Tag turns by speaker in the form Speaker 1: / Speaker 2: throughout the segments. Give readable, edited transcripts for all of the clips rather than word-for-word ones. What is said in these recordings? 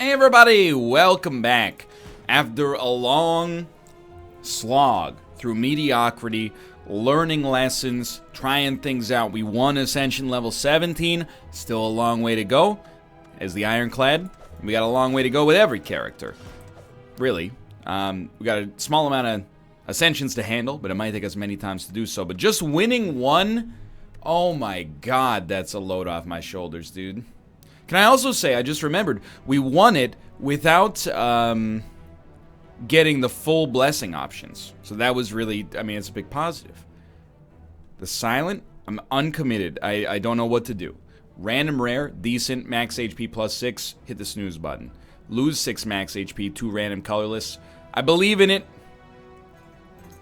Speaker 1: Hey everybody, welcome back. After a long slog through mediocrity, learning lessons, trying things out, we won Ascension level 17. Still a long way to go. As the Ironclad, we got a long way to go with every character. Really. We got a small amount of Ascensions to handle, but it might take us many times to do so. But just winning one, oh my god, that's a load off my shoulders, dude. Can I also say, I just remembered, we won it without getting the full blessing options. So that was really, I mean, it's a big positive. The Silent, I'm uncommitted. I don't know what to do. Random rare, decent, max HP plus 6, hit the snooze button. Lose 6 max HP, 2 random colorless. I believe in it,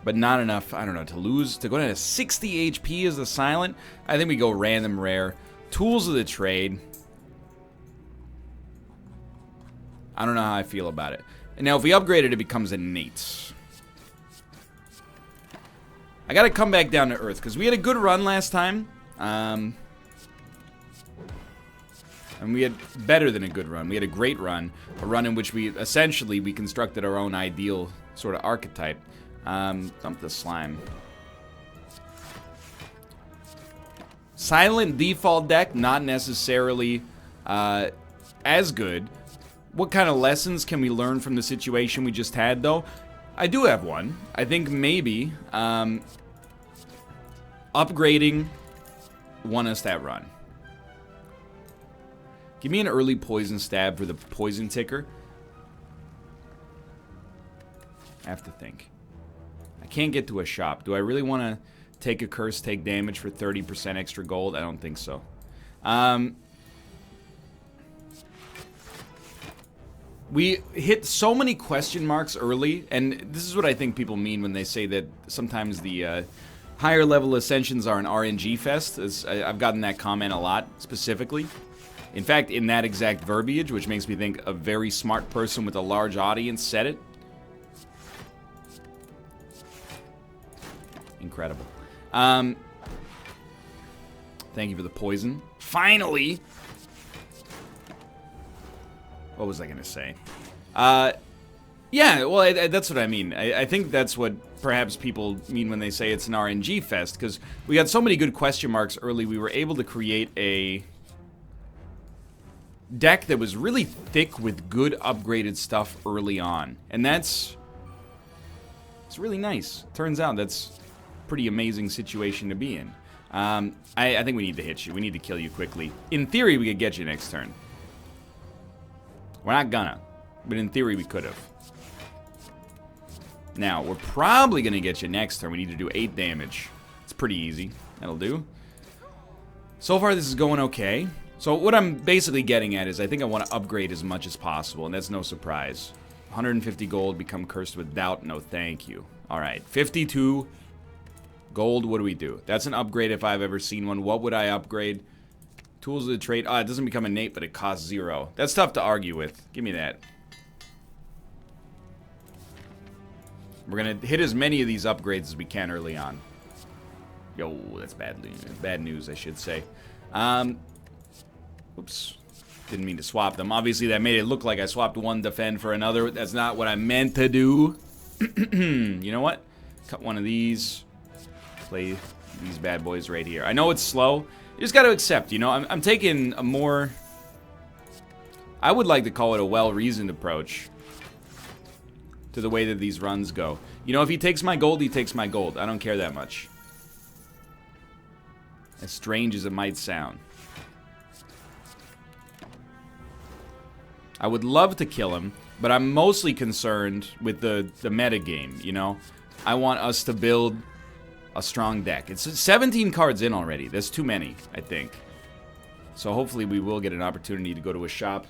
Speaker 1: but not enough, I don't know, to go down to 60 HP as the Silent. I think we go random rare. Tools of the trade. I don't know how I feel about it. And now, if we upgrade it, it becomes innate. I gotta come back down to Earth, because we had a good run last time. And we had better than a good run. We had a great run. A run in which we constructed our own ideal sort of archetype. Dump the slime. Silent default deck, not necessarily as good. What kind of lessons can we learn from the situation we just had, though? I do have one. I think maybe upgrading won us that run. Give me an early poison stab for the poison ticker. I have to think. I can't get to a shop. Do I really want to take a curse, take damage for 30% extra gold? I don't think so. We hit so many question marks early, and this is what I think people mean when they say that sometimes the higher level Ascensions are an RNG fest. I've gotten that comment a lot, specifically. In fact, in that exact verbiage, which makes me think a very smart person with a large audience said it. Incredible. Thank you for the poison. Finally! What was I going to say? Yeah, well, that's what I mean. I think that's what perhaps people mean when they say it's an RNG fest, because we got so many good question marks early, we were able to create a deck that was really thick with good upgraded stuff early on. And it's really nice. Turns out that's a pretty amazing situation to be in. I think we need to hit you. We need to kill you quickly. In theory, we could get you next turn. We're not gonna, but in theory we could have. Now, we're probably gonna get you next turn. We need to do 8 damage. It's pretty easy. That'll do. So far, this is going okay. So what I'm basically getting at is I think I want to upgrade as much as possible, and that's no surprise. 150 gold, become cursed with doubt. No, thank you. All right, 52 gold. What do we do? That's an upgrade if I've ever seen one. What would I upgrade? Tools of the trade. Oh, it doesn't become innate, but it costs 0. That's tough to argue with. Give me that. We're going to hit as many of these upgrades as we can early on. Yo, that's bad news. Bad news, I should say. Oops. Didn't mean to swap them. Obviously, that made it look like I swapped one defend for another. That's not what I meant to do. You know what? Cut one of these. Play these bad boys right here. I know it's slow. You just got to accept, you know, I'm taking a more, I would like to call it a well-reasoned approach to the way that these runs go. You know, if he takes my gold, he takes my gold. I don't care that much. As strange as it might sound. I would love to kill him, but I'm mostly concerned with the meta game, you know? I want us to build a strong deck. It's 17 cards in already. That's too many, I think. So hopefully we will get an opportunity to go to a shop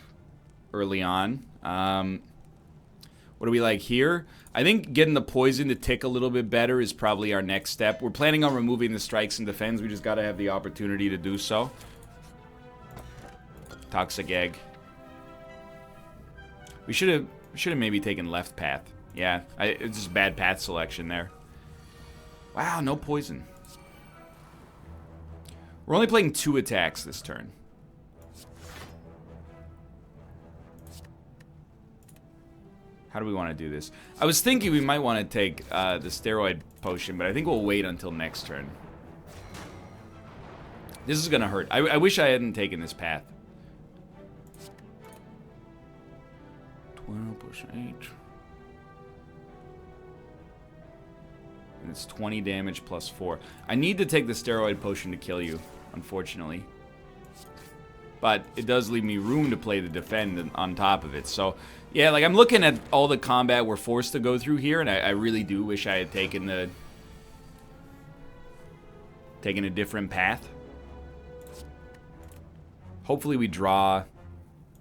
Speaker 1: early on. What do we like here? I think getting the poison to tick a little bit better is probably our next step. We're planning on removing the strikes and defends. We just got to have the opportunity to do so. Toxic egg. We should have maybe taken left path. Yeah, it's just bad path selection there. Wow, no poison. We're only playing 2 attacks this turn. How do we want to do this? I was thinking we might want to take the steroid potion, but I think we'll wait until next turn. This is going to hurt. I wish I hadn't taken this path. 12 push 8. And it's 20 damage plus 4. I need to take the steroid potion to kill you, unfortunately. But it does leave me room to play the defend on top of it. So, yeah, like I'm looking at all the combat we're forced to go through here, and I really do wish I had taken a different path. Hopefully we draw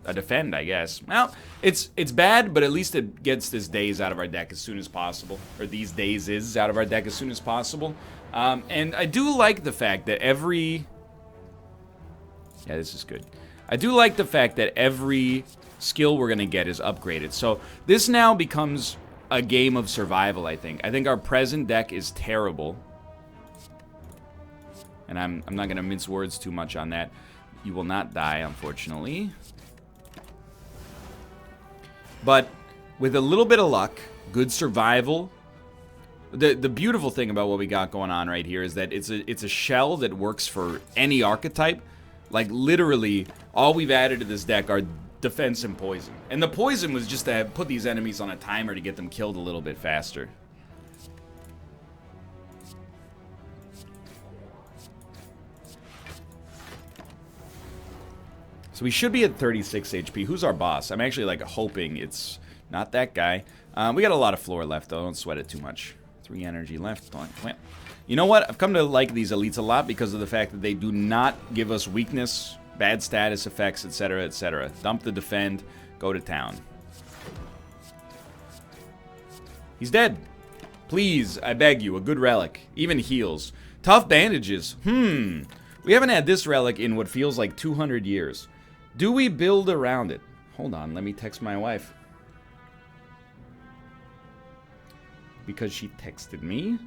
Speaker 1: a defend, I guess. Well, it's bad, but at least it gets this daze out of our deck as soon as possible. Or these dazes out of our deck as soon as possible. And I do like the fact that every... Yeah, this is good. I do like the fact that every skill we're going to get is upgraded. So this now becomes a game of survival, I think. I think our present deck is terrible. And I'm not going to mince words too much on that. You will not die, unfortunately. But with a little bit of luck, good survival. The beautiful thing about what we got going on right here is that it's a shell that works for any archetype. Like literally, all we've added to this deck are defense and poison. And the poison was just to put these enemies on a timer to get them killed a little bit faster. So we should be at 36 HP. Who's our boss? I'm actually like hoping it's not that guy. We got a lot of floor left though. Don't sweat it too much. 3 energy left. You know what? I've come to like these elites a lot because of the fact that they do not give us weakness, bad status effects, etc., etc. Dump the defend. Go to town. He's dead. Please, I beg you, a good relic. Even heals. Tough bandages. We haven't had this relic in what feels like 200 years. Do we build around it? Hold on, let me text my wife. Because she texted me.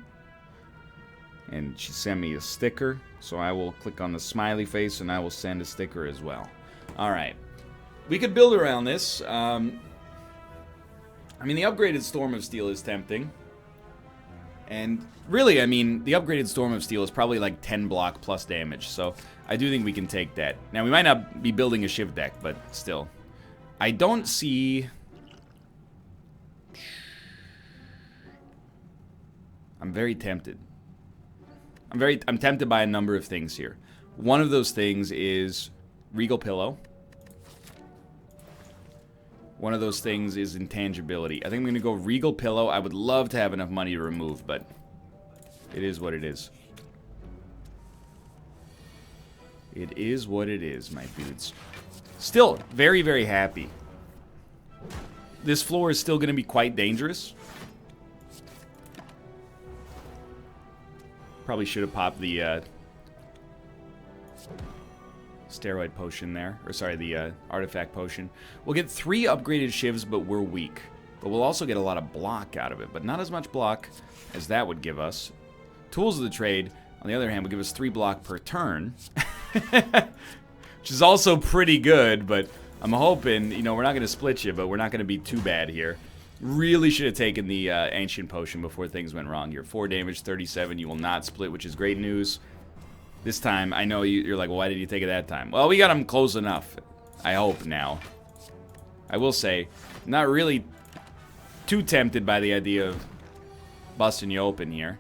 Speaker 1: And she sent me a sticker. So I will click on the smiley face and I will send a sticker as well. Alright. We could build around this. I mean, the upgraded Storm of Steel is tempting. And really, I mean, the upgraded Storm of Steel is probably like 10 block plus damage. So I do think we can take that. Now, we might not be building a Shiv deck, but still. I don't see... I'm very tempted. I'm tempted by a number of things here. One of those things is Regal Pillow. One of those things is intangibility. I think I'm going to go Regal Pillow. I would love to have enough money to remove, but it is what it is. It is what it is, my dudes. Still, very, very happy. This floor is still going to be quite dangerous. Probably should have popped the steroid potion there. Or sorry, the artifact potion. We'll get 3 upgraded shivs, but we're weak. But we'll also get a lot of block out of it. But not as much block as that would give us. Tools of the Trade, on the other hand, will give us 3 block per turn. Which is also pretty good, but I'm hoping, you know, we're not going to split you, but we're not going to be too bad here. Really should have taken the Ancient Potion before things went wrong here. 4 damage, 37. You will not split, which is great news. This time, I know you're like, well, why did you take it that time? Well, we got him close enough. I hope now. I will say, not really too tempted by the idea of busting you open here.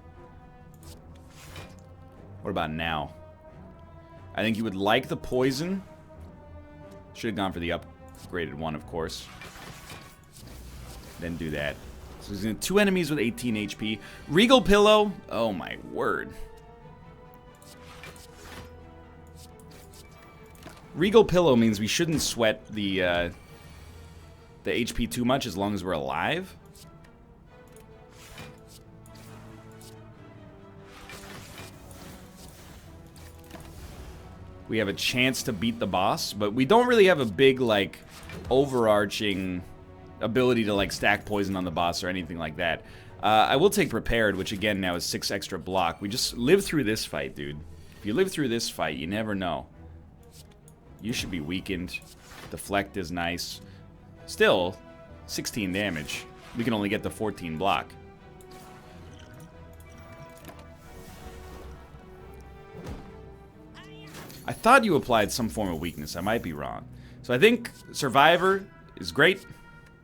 Speaker 1: What about now? I think you would like the poison. Should have gone for the upgraded one, of course. Then do that. So he's going to 2 enemies with 18 HP. Regal Pillow. Oh my word. Regal Pillow means we shouldn't sweat the HP too much as long as we're alive. We have a chance to beat the boss, but we don't really have a big, like, overarching ability to, like, stack poison on the boss or anything like that. I will take Prepared, which, again, now is 6 extra block. We just live through this fight, dude. If you live through this fight, you never know. You should be weakened. Deflect is nice. Still, 16 damage. we can only get the 14 block. I thought you applied some form of weakness. I might be wrong. So I think Survivor is great.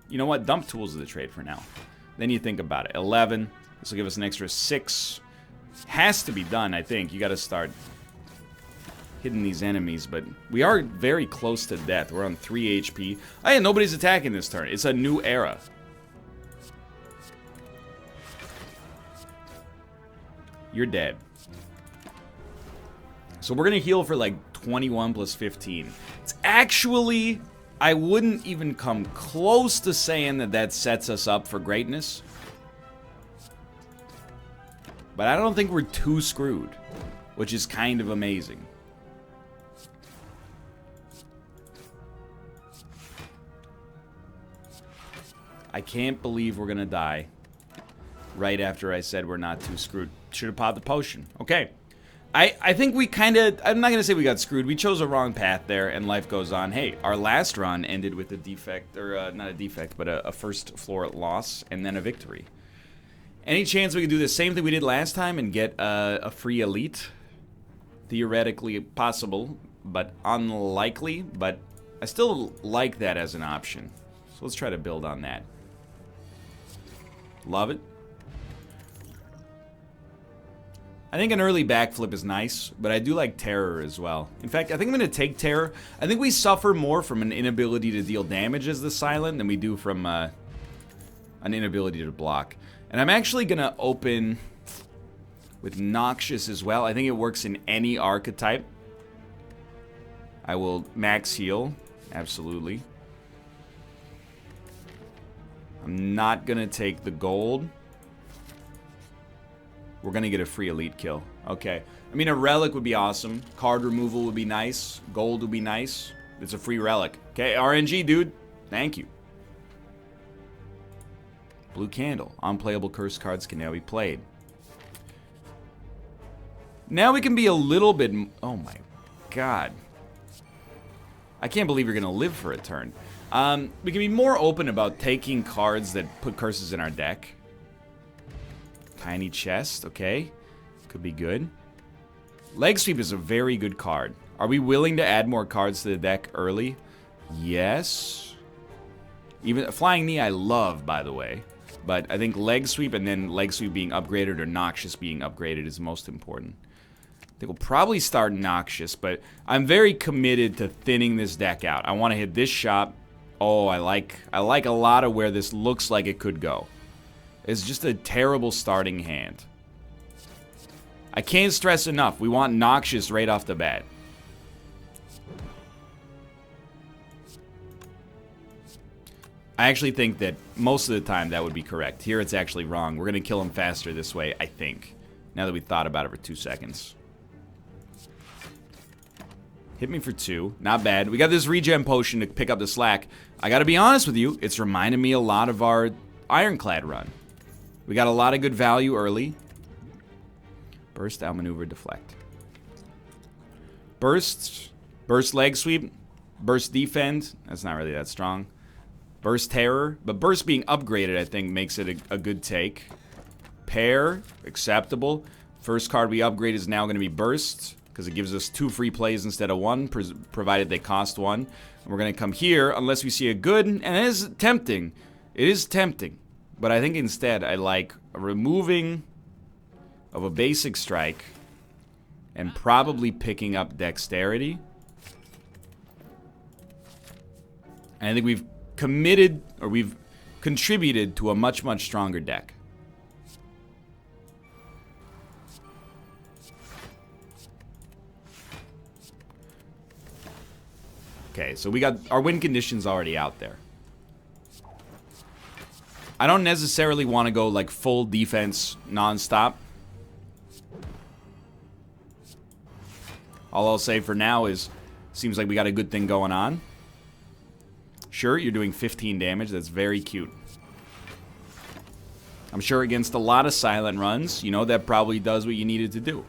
Speaker 1: You know what? Dump Tools of the trade for now. Then you think about it. 11. This will give us an extra 6. Has to be done, I think. You got to start hitting these enemies. But we are very close to death. We're on 3 HP. Oh, yeah, nobody's attacking this turn. It's a new era. You're dead. So we're going to heal for like 21 plus 15. It's actually, I wouldn't even come close to saying that that sets us up for greatness. But I don't think we're too screwed, which is kind of amazing. I can't believe we're going to die right after I said we're not too screwed. Should have popped the potion. Okay. I think we kind of, I'm not going to say we got screwed. We chose a wrong path there, and life goes on. Hey, our last run ended with a defect, or not a defect, but a first floor loss, and then a victory. Any chance we could do the same thing we did last time and get a free elite? Theoretically possible, but unlikely. But I still like that as an option. So let's try to build on that. Love it. I think an early backflip is nice, but I do like Terror as well. In fact, I think I'm going to take Terror. I think we suffer more from an inability to deal damage as the Silent than we do from an inability to block. And I'm actually going to open with Noxious as well. I think it works in any archetype. I will max heal. Absolutely. I'm not going to take the gold. We're going to get a free elite kill. Okay. I mean, a relic would be awesome. Card removal would be nice. Gold would be nice. It's a free relic. Okay, RNG, dude. Thank you. Blue Candle. Unplayable curse cards can now be played. Now we can be a little bit... Oh, my God. I can't believe you're going to live for a turn. We can be more open about taking cards that put curses in our deck. Tiny Chest, okay. Could be good. Leg Sweep is a very good card. Are we willing to add more cards to the deck early? Yes. Even Flying Knee I love, by the way. But I think Leg Sweep and then Leg Sweep being upgraded or Noxious being upgraded is most important. I think we'll probably start Noxious, but I'm very committed to thinning this deck out. I want to hit this shop. Oh, I like a lot of where this looks like it could go. It's just a terrible starting hand. I can't stress enough. We want Noxious right off the bat. I actually think that most of the time that would be correct. Here it's actually wrong. We're going to kill him faster this way, I think. Now that we thought about it for 2 seconds. Hit me for 2. Not bad. We got this regen potion to pick up the slack. I got to be honest with you. It's reminded me a lot of our Ironclad run. We got a lot of good value early. Burst, outmaneuver, deflect. Burst leg sweep. Burst defend. That's not really that strong. Burst terror. But burst being upgraded, I think, makes it a good take. Pair, acceptable. First card we upgrade is now going to be burst, because it gives us 2 free plays instead of 1, provided they cost 1. And we're going to come here, unless we see a good, and it is tempting. It is tempting. But I think instead I like a removing of a basic strike and probably picking up dexterity. And I think we've committed, or we've contributed to a much, much stronger deck. Okay, so we got our win conditions already out there. I don't necessarily want to go like full defense non-stop. All I'll say for now is, seems like we got a good thing going on. Sure, you're doing 15 damage. That's very cute. I'm sure against a lot of silent runs, you know, that probably does what you needed to do.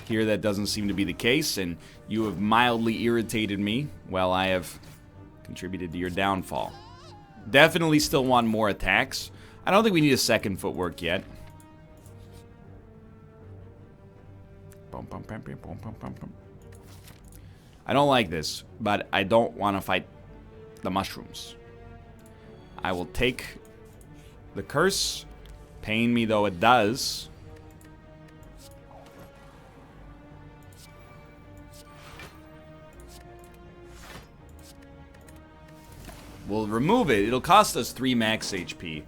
Speaker 1: Here, that doesn't seem to be the case, and you have mildly irritated me while I have contributed to your downfall. Definitely still want more attacks. I don't think we need a second footwork yet. I don't like this, but I don't want to fight the mushrooms. I will take the curse. Pain me though it does. We'll remove it. It'll cost us 3 max HP.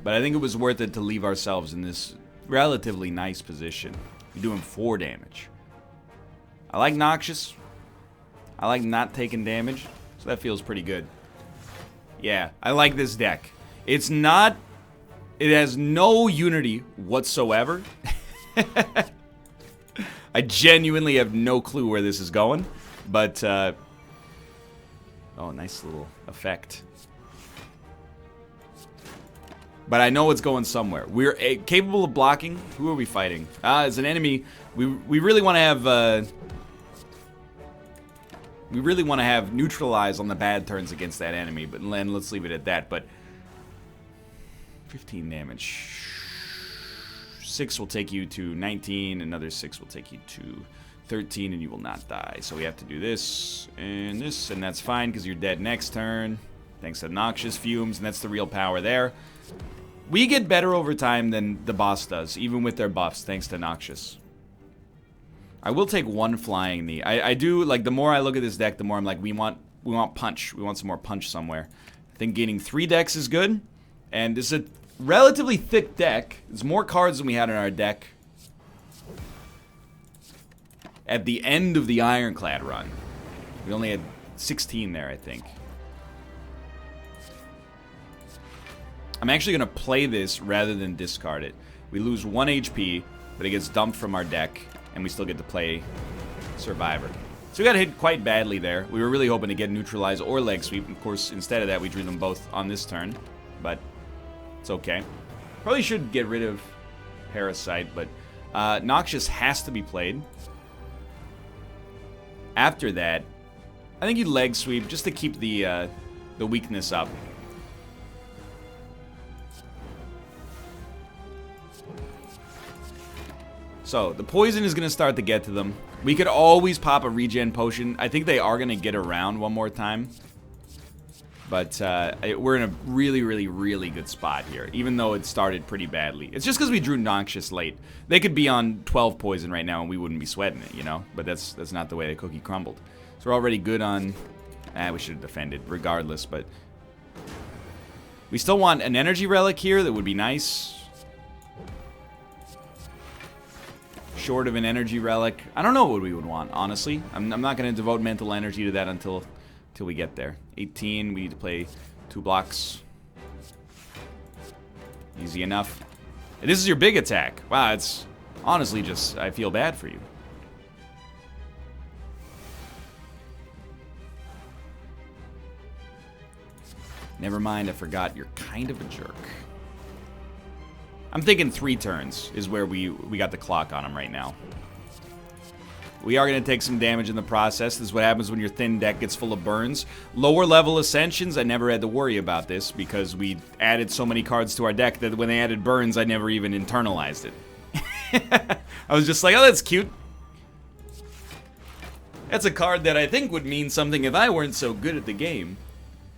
Speaker 1: But I think it was worth it to leave ourselves in this relatively nice position. We're doing 4 damage. I like Noxious. I like not taking damage. So that feels pretty good. Yeah, I like this deck. It's not... It has no unity whatsoever. I genuinely have no clue where this is going. But, oh, nice little effect. But I know it's going somewhere. We're capable of blocking. Who are we fighting? As an enemy, we really want to have... we really want to have neutralize on the bad turns against that enemy. But then let's leave it at that. But 15 damage. 6 will take you to 19. Another 6 will take you to 13, and you will not die. So we have to do this, and that's fine, because you're dead next turn. Thanks to Noxious Fumes, and that's the real power there. We get better over time than the boss does, even with their buffs, thanks to Noxious. I will take 1 flying knee. I do, like, the more I look at this deck, the more I'm like, we want punch. We want some more punch somewhere. I think gaining 3 decks is good, and this is a relatively thick deck. There's more cards than we had in our deck at the end of the Ironclad run. We only had 16 there, I think. I'm actually going to play this rather than discard it. We lose 1 HP, but it gets dumped from our deck, and we still get to play Survivor. So we got hit quite badly there. We were really hoping to get Neutralize or Leg Sweep. Of course, instead of that, we drew them both on this turn, but it's okay. Probably should get rid of Parasite, but Noxious has to be played. After that, I think you Leg Sweep just to keep the weakness up. So, the poison is going to start to get to them. We could always pop a regen potion. I think they are going to get around one more time. But we're in a really, really, really good spot here, even though it started pretty badly. It's just because we drew Noxious late. They could be on 12 poison right now and we wouldn't be sweating it, you know? But that's not the way the cookie crumbled. So we're already good on... we should have defended regardless, but... We still want an energy relic here that would be nice. Short of an energy relic. I don't know what we would want, honestly. I'm not going to devote mental energy to that until we get there. 18, we need to play 2 blocks. Easy enough. And this is your big attack. Wow, it's honestly just, I feel bad for you. Never mind, I forgot. You're kind of a jerk. I'm thinking 3 turns is where we got the clock on him right now. We are going to take some damage in the process. This is what happens when your thin deck gets full of burns. Lower level Ascensions, I never had to worry about this because we added so many cards to our deck that when they added burns, I never even internalized it. I was just like, oh, that's cute. That's a card that I think would mean something if I weren't so good at the game.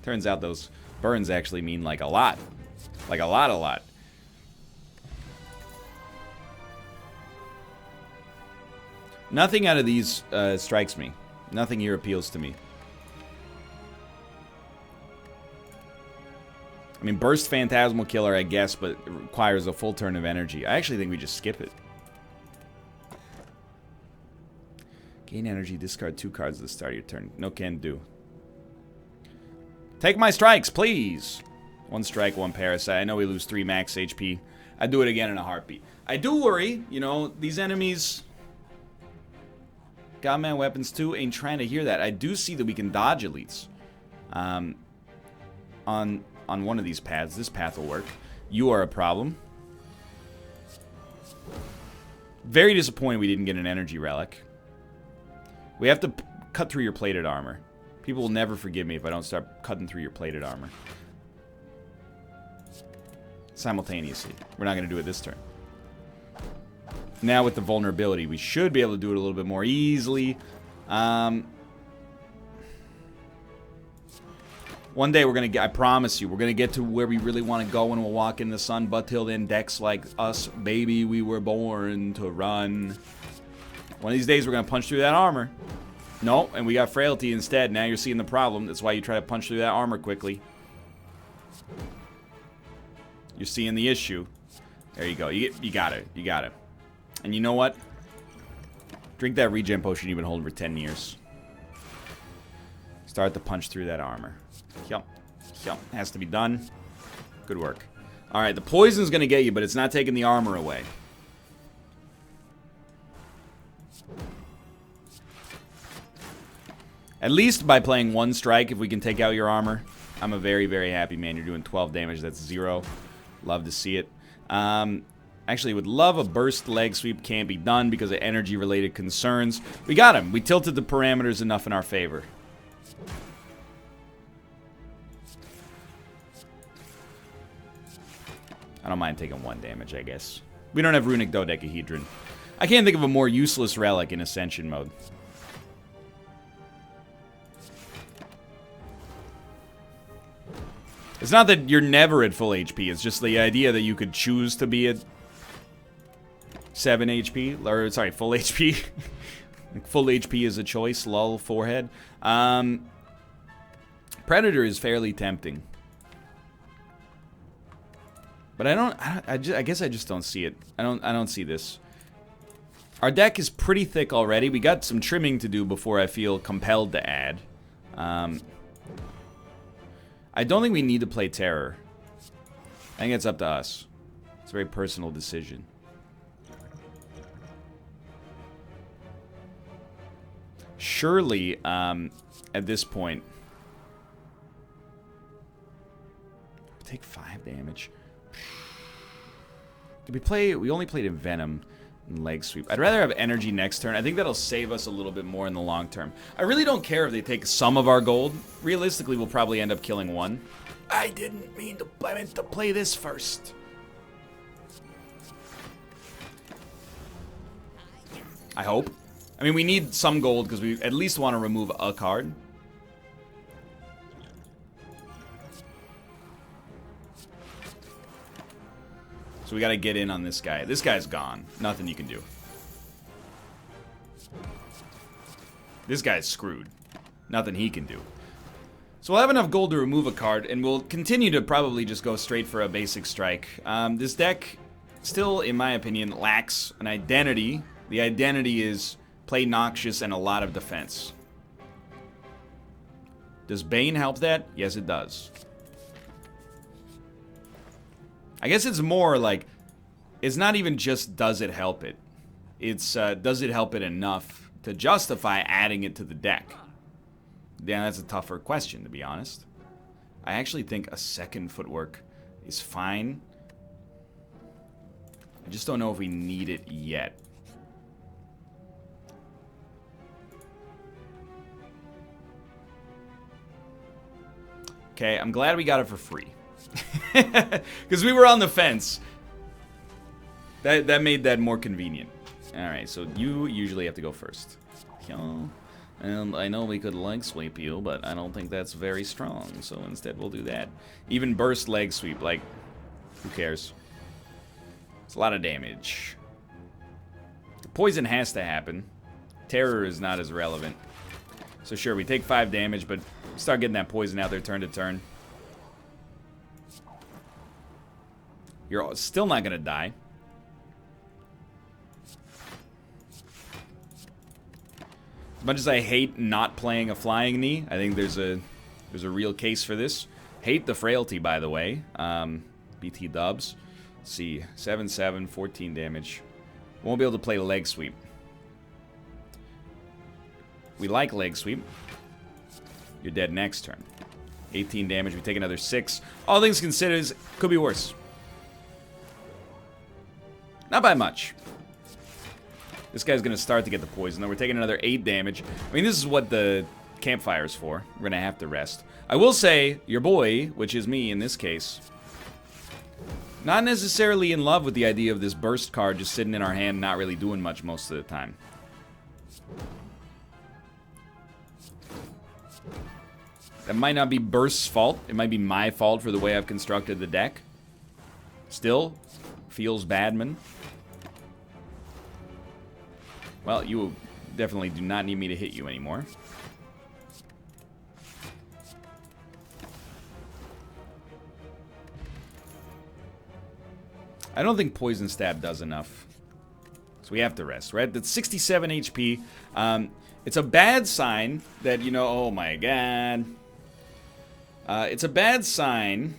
Speaker 1: Turns out those burns actually mean like a lot. Like a lot. Nothing out of these strikes me. Nothing here appeals to me. I mean, Burst Phantasmal Killer, I guess, but it requires a full turn of energy. I actually think we just skip it. Gain energy, discard 2 cards at the start of your turn. No can do. Take my strikes, please! 1 strike, 1 parasite. I know we lose 3 max HP. I'd do it again in a heartbeat. I do worry, you know, these enemies... Godman Weapons 2 ain't trying to hear that. I do see that we can dodge elites. On one of these paths. This path will work. You are a problem. Very disappointed we didn't get an energy relic. We have to cut through your plated armor. People will never forgive me if I don't start cutting through your plated armor. simultaneously. We're not going to do it this turn. Now with the vulnerability, we should be able to do it a little bit more easily. One day we're going to get, I promise you, we're going to get to where we really want to go and we'll walk in the sun. But till then, decks like us, baby, we were born to run. One of these days we're going to punch through that armor. No, and we got frailty instead. Now you're seeing the problem. That's why you try to punch through that armor quickly. You're seeing the issue. There you go. You got it. You got it. And you know what? Drink that regen potion you've been holding for 10 years. Start to punch through that armor. Yup. Yup. Has to be done. Good work. Alright, the poison's going to get you, but it's not taking the armor away. At least by playing one strike, if we can take out your armor, I'm a very, very happy man. You're doing 12 damage. That's 0. Love to see it. Actually, would love a burst leg sweep. Can't be done because of energy-related concerns. We got him. We tilted the parameters enough in our favor. I don't mind taking 1 damage, I guess. We don't have Runic Dodecahedron. I can't think of a more useless relic in Ascension mode. It's not that you're never at full HP. It's just the idea that you could choose to be at 7 HP. Or, sorry, full HP. Full HP is a choice. Lol, forehead. Predator is fairly tempting. But I guess I just don't see it. I don't see this. Our deck is pretty thick already. We got some trimming to do before I feel compelled to add. I don't think we need to play Terror. I think it's up to us. It's a very personal decision. Surely, at this point... Take 5 damage. Did we play... We only played Envenom and Leg Sweep. I'd rather have Energy next turn. I think that'll save us a little bit more in the long term. I really don't care if they take some of our gold. Realistically, we'll probably end up killing 1. I didn't mean to... I meant to play this first. I hope. I mean, we need some gold because we at least want to remove a card. So we got to get in on this guy. This guy's gone. Nothing you can do. This guy's screwed. Nothing he can do. So we'll have enough gold to remove a card, and we'll continue to probably just go straight for a basic strike. This deck still, in my opinion, lacks an identity. The identity is play Noxious and a lot of defense. Does Bane help that? Yes, it does. I guess it's more like, it's not even just does it help it. It's does it help it enough to justify adding it to the deck? Yeah, that's a tougher question, to be honest. I actually think a second footwork is fine. I just don't know if we need it yet. Okay, I'm glad we got it for free. Because we were on the fence. That made that more convenient. Alright, so you usually have to go first. And I know we could leg sweep you, but I don't think that's very strong. So instead we'll do that. Even burst leg sweep, like, who cares? It's a lot of damage. The poison has to happen. Terror is not as relevant. So sure, we take 5 damage, but start getting that poison out there turn to turn. You're still not going to die. As much as I hate not playing a flying knee, I think there's a real case for this. Hate the frailty, by the way. BT dubs. Let's see, 7/7, 14 damage. Won't be able to play leg sweep. We like leg sweep. You're dead next turn. 18 damage. We take another 6. All things considered, could be worse. Not by much. This guy's going to start to get the poison, though. We're taking another 8 damage. I mean, this is what the campfire's for. We're going to have to rest. I will say, your boy, which is me in this case, Not necessarily in love with the idea of this burst card just sitting in our hand, not really doing much most of the time. That might not be Burst's fault. It might be my fault for the way I've constructed the deck. Still, feels bad, man. Well, you definitely do not need me to hit you anymore. I don't think Poison Stab does enough. So we have to rest, right? That's 67 HP. It's a bad sign that, you know, oh my god. It's a bad sign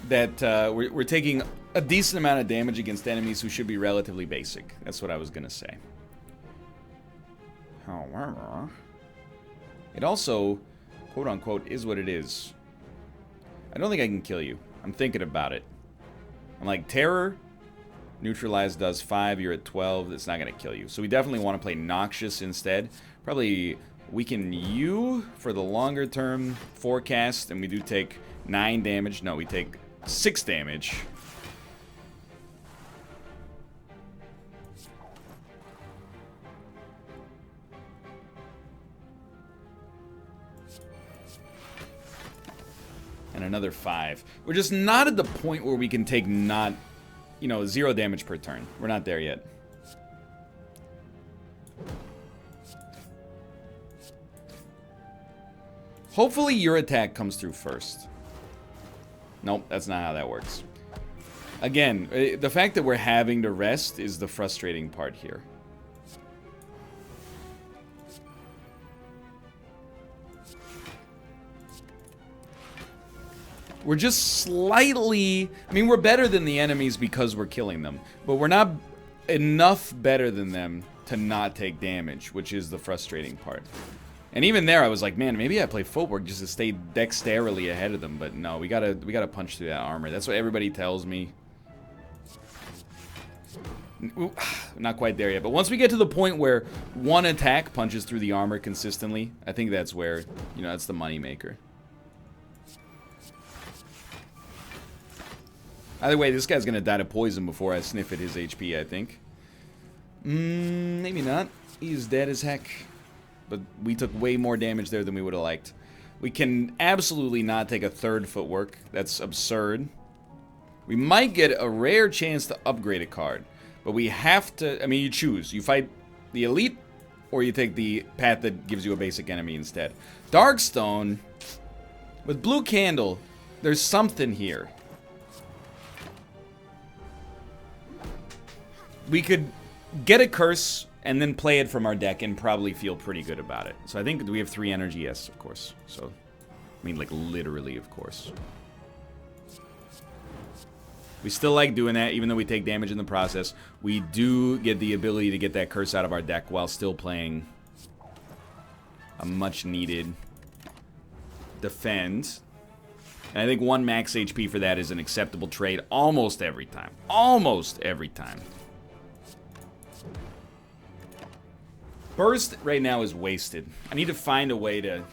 Speaker 1: that we're taking a decent amount of damage against enemies who should be relatively basic. That's what I was going to say. However, it also, quote-unquote, is what it is. I don't think I can kill you. I'm thinking about it. I'm like, Terror, Neutralize does 5, you're at 12, that's not going to kill you. So we definitely want to play Noxious instead. Probably weaken you for the longer term forecast, and we do take 9 damage. No, we take 6 damage. And another 5. We're just not at the point where we can take not, you know, 0 damage per turn. We're not there yet. Hopefully your attack comes through first. Nope, that's not how that works. Again, the fact that we're having to rest is the frustrating part here. We're just slightly... I mean, we're better than the enemies because we're killing them. But we're not enough better than them to not take damage, which is the frustrating part. And even there, I was like, man, maybe I play footwork just to stay dexterily ahead of them. But no, we gotta punch through that armor. That's what everybody tells me. Ooh, not quite there yet. But once we get to the point where one attack punches through the armor consistently, I think that's where, you know, that's the moneymaker. Either way, this guy's gonna die to poison before I sniff at his HP, I think. Maybe not. He's dead as heck. But we took way more damage there than we would have liked. We can absolutely not take a third footwork. That's absurd. We might get a rare chance to upgrade a card. But we have to... I mean, you choose. You fight the elite, or you take the path that gives you a basic enemy instead. Darkstone, with Blue Candle, there's something here. We could get a curse and then play it from our deck and probably feel pretty good about it. So I think we have 3 energy, yes, of course. So, I mean, like, literally, of course. We still like doing that, even though we take damage in the process. We do get the ability to get that curse out of our deck while still playing a much-needed defend. And I think 1 max HP for that is an acceptable trade almost every time. Almost every time. Burst right now is wasted. I need to find a way to...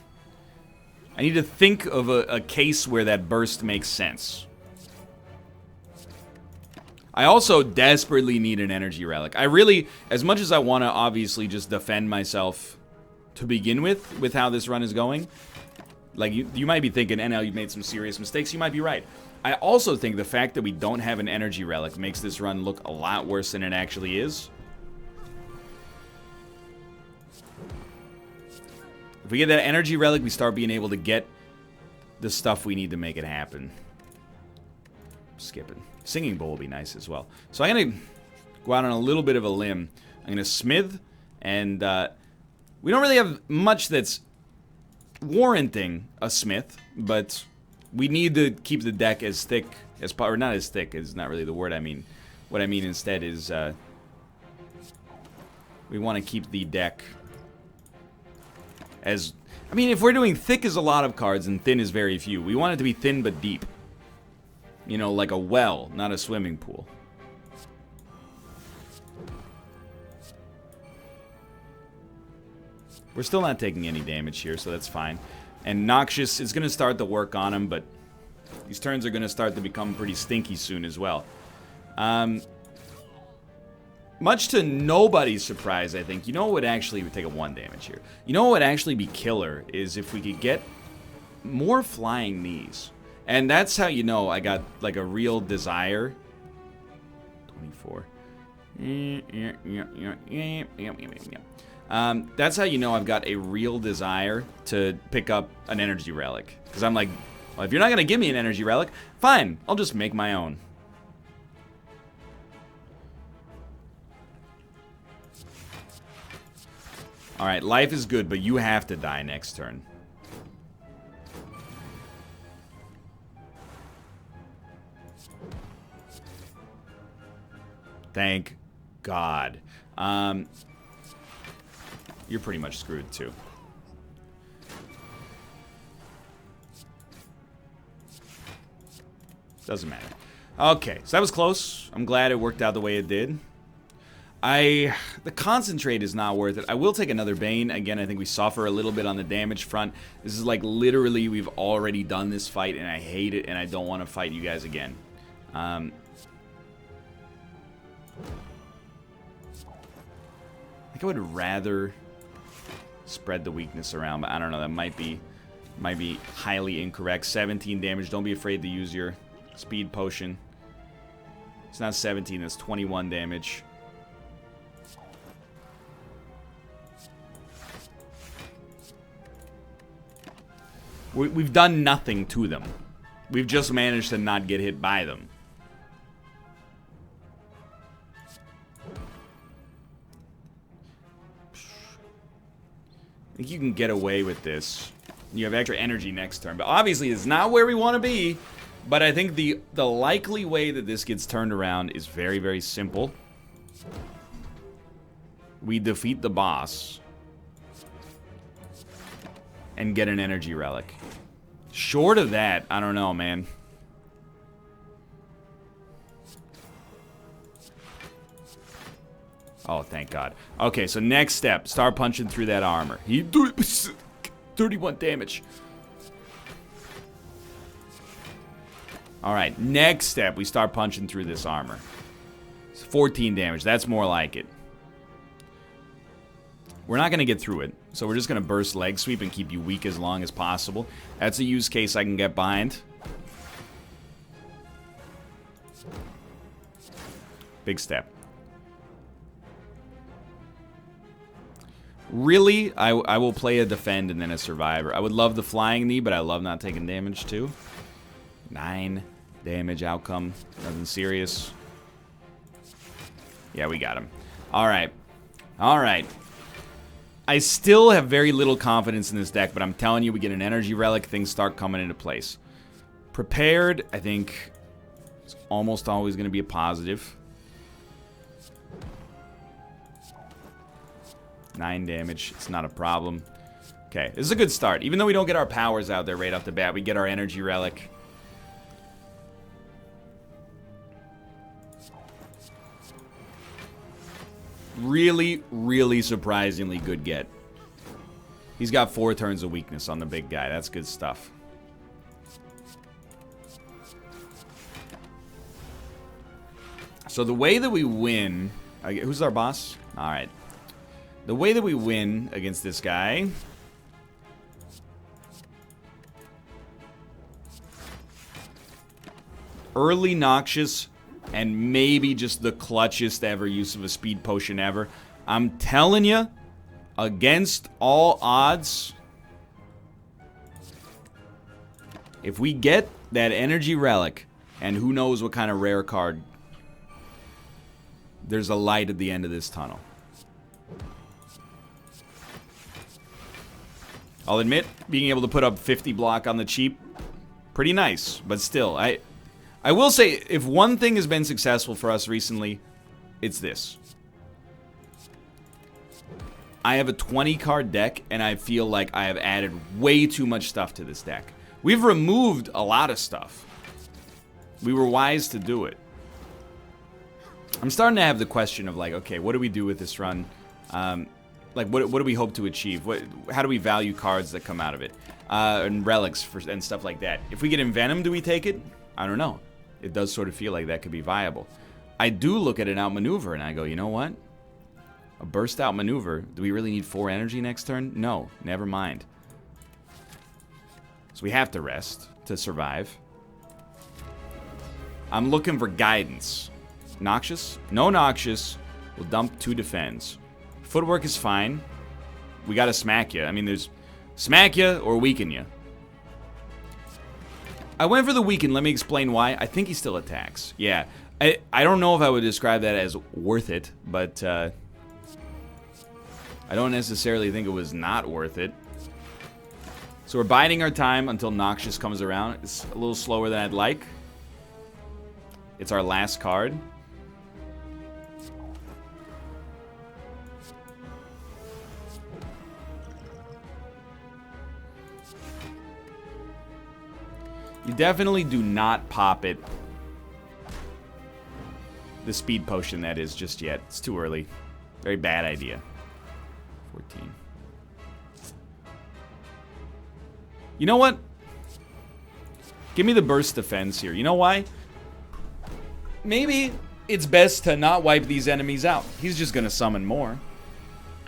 Speaker 1: I need to think of a case where that burst makes sense. I also desperately need an energy relic. I really, as much as I want to obviously just defend myself to begin with how this run is going, like, you might be thinking, NL, you've made some serious mistakes. You might be right. I also think the fact that we don't have an energy relic makes this run look a lot worse than it actually is. If we get that energy relic, we start being able to get the stuff we need to make it happen. Skipping. Singing Bowl will be nice as well. So I'm going to go out on a little bit of a limb. I'm going to smith, and we don't really have much that's warranting a smith, but we need to keep the deck as thick as possible. Or not as thick is not really the word I mean. What I mean instead is we want to keep the deck as... I mean, if we're doing thick is a lot of cards and thin is very few, we want it to be thin but deep. You know, like a well, not a swimming pool. We're still not taking any damage here, so that's fine. And Noxious is going to start to work on him, but these turns are going to start to become pretty stinky soon as well. Much to nobody's surprise, I think. You know what would actually take a 1 damage here? You know what would actually be killer is if we could get more flying knees. And that's how you know I got like a real desire. 24. That's how you know I've got a real desire to pick up an energy relic. Because I'm like, well, if you're not going to give me an energy relic, fine, I'll just make my own. Alright, life is good, but you have to die next turn. Thank God. You're pretty much screwed, too. Doesn't matter. Okay, so that was close. I'm glad it worked out the way it did. The concentrate is not worth it. I will take another Bane. Again, I think we suffer a little bit on the damage front. This is like literally we've already done this fight, and I hate it, and I don't want to fight you guys again. I think I would rather spread the weakness around, but I don't know. That might be highly incorrect. 17 damage. Don't be afraid to use your speed potion. It's not 17. It's 21 damage. We've done nothing to them. We've just managed to not get hit by them. I think you can get away with this. You have extra energy next turn. But obviously, it's not where we want to be. But I think the likely way that this gets turned around is very, very simple. We defeat the boss and get an energy relic. Short of that, I don't know, man. Oh, thank God. Okay, so next step, start punching through that armor. 31 damage. Alright, next step, we start punching through this armor. It's 14 damage, that's more like it. We're not going to get through it, so we're just going to burst leg sweep and keep you weak as long as possible. That's a use case I can get behind. Big step. Really, I will play a defend and then a survivor. I would love the flying knee, but I love not taking damage too. 9 damage outcome. Nothing serious. Yeah, we got him. Alright. Alright. I still have very little confidence in this deck, but I'm telling you, we get an energy relic, things start coming into place. Prepared, I think, it's almost always going to be a positive. 9 damage, it's not a problem. Okay, this is a good start. Even though we don't get our powers out there right off the bat, we get our energy relic. Really, really surprisingly good get. He's got 4 turns of weakness on the big guy. That's good stuff. So the way that we win... who's our boss? Alright. The way that we win against this guy... Early Noxious... and maybe just the clutchest ever use of a speed potion ever. I'm telling you, against all odds, if we get that energy relic, and who knows what kind of rare card, there's a light at the end of this tunnel. I'll admit, being able to put up 50 block on the cheap, pretty nice, but still, I will say, if one thing has been successful for us recently, it's this. I have a 20-card deck, and I feel like I have added way too much stuff to this deck. We've removed a lot of stuff. We were wise to do it. I'm starting to have the question of, like, okay, what do we do with this run? Like, what do we hope to achieve? How do we value cards that come out of it? And relics and stuff like that. If we get Envenom, do we take it? I don't know. It does sort of feel like that could be viable. I do look at an outmaneuver and I go, you know what? A burst out maneuver. Do we really need 4 energy next turn? No, never mind. So we have to rest to survive. I'm looking for guidance. Noxious? No Noxious. We'll dump 2 defends. Footwork is fine. We gotta smack you. I mean, there's smack you or weaken you. I went for the weaken. Let me explain why. I think he still attacks. Yeah. I don't know if I would describe that as worth it, but I don't necessarily think it was not worth it. So we're biding our time until Noxious comes around. It's a little slower than I'd like. It's our last card. You definitely do not pop it. The speed potion, that is, just yet. It's too early. Very bad idea. 14. You know what? Give me the burst defense here. You know why? Maybe it's best to not wipe these enemies out. He's just gonna summon more.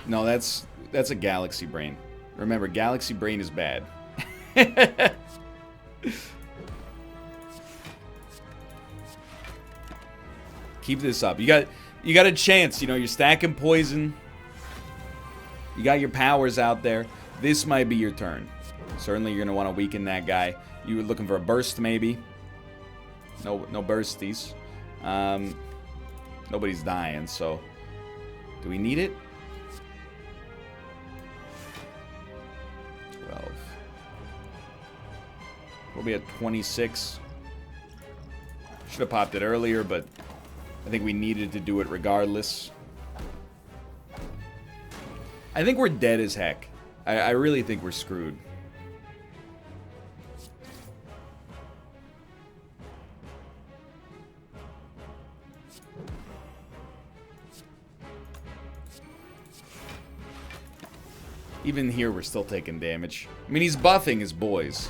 Speaker 1: No, that's a Galaxy Brain. Remember, Galaxy Brain is bad. Keep this up. You got a chance. You know, you're stacking poison. You got your powers out there. This might be your turn. Certainly, you're gonna want to weaken that guy. You were looking for a burst, maybe. No bursties. Nobody's dying, so do we need it? 12. We'll be at 26. Should have popped it earlier, but I think we needed to do it regardless. I think we're dead as heck. I really think we're screwed. Even here, we're still taking damage. I mean, he's buffing his boys.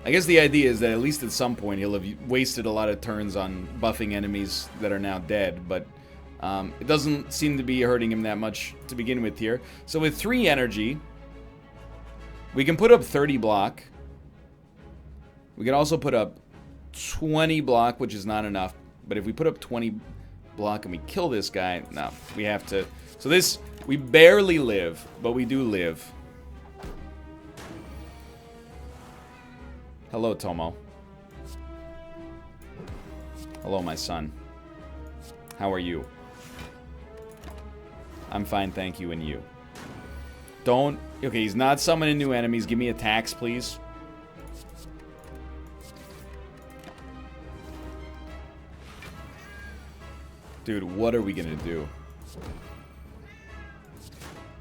Speaker 1: I guess the idea is that at least at some point he'll have wasted a lot of turns on buffing enemies that are now dead, but it doesn't seem to be hurting him that much to begin with here. So with 3 energy, we can put up 30 block. We can also put up 20 block, which is not enough. But if we put up 20 block and we kill this guy, no, we have to. So this, we barely live, but we do live. Hello, Tomo. Hello, my son. How are you? I'm fine, thank you, and you. Don't... Okay, he's not summoning new enemies. Give me attacks, please. Dude, what are we gonna do?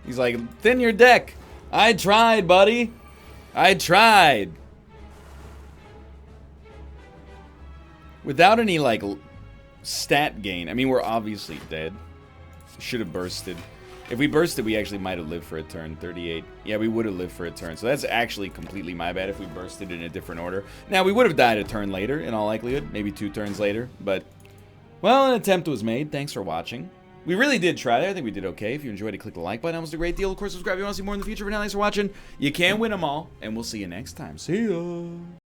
Speaker 1: He's like, thin your deck. I tried, buddy. I tried. Without any, like, stat gain. I mean, we're obviously dead. Should have bursted. If we bursted, we actually might have lived for a turn. 38. Yeah, we would have lived for a turn. So that's actually completely my bad if we bursted in a different order. Now, we would have died a turn later, in all likelihood. Maybe 2 turns later. But, well, an attempt was made. Thanks for watching. We really did try there. I think we did okay. If you enjoyed it, click the like button. That was a great deal. Of course, subscribe if you want to see more in the future. For now, thanks for watching. You can win them all. And we'll see you next time. See ya.